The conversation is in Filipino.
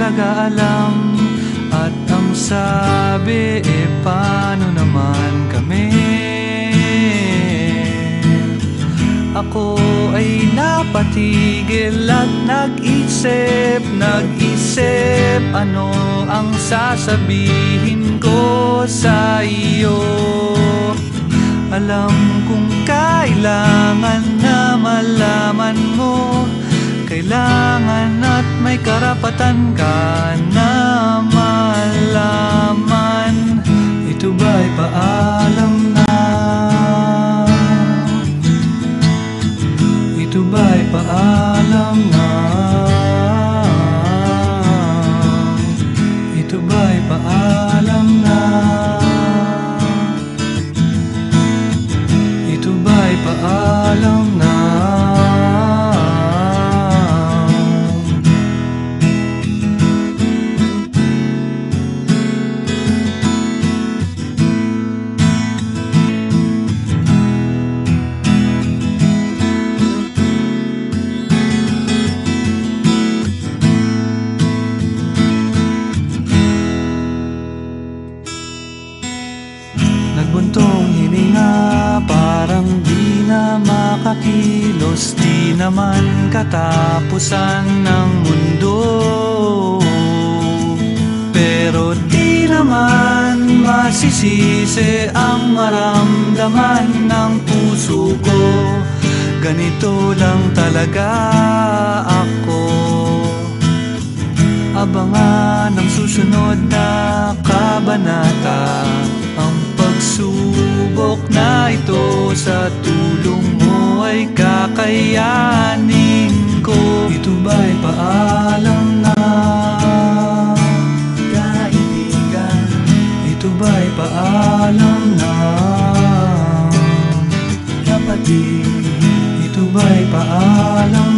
talaga alam. At ang sabi, paano naman kami? Ako ay napatigil at nag-isip ano ang sasabihin ko sa iyo. Alam kong kailangan na malaman mo, kailangan at may karapatan ka na malaman. Ito ba'y paalam na? Ito ba'y paalam na? Ito ba'y paalam na? Ito ba'y paalam na? Nagbuntong hininga, parang di na makakilos. Di naman katapusan ng mundo, pero di naman masisisi ang maramdaman ng puso ko. Ganito lang talaga ako. Abangan ang susunod na kabanata, ang pagsubok na ito sa tulong mo ay kakayanin ko. Ito ba'y paalam na, kaibigan? Ito ba'y paalam na, kapatid? Ito ba'y paalam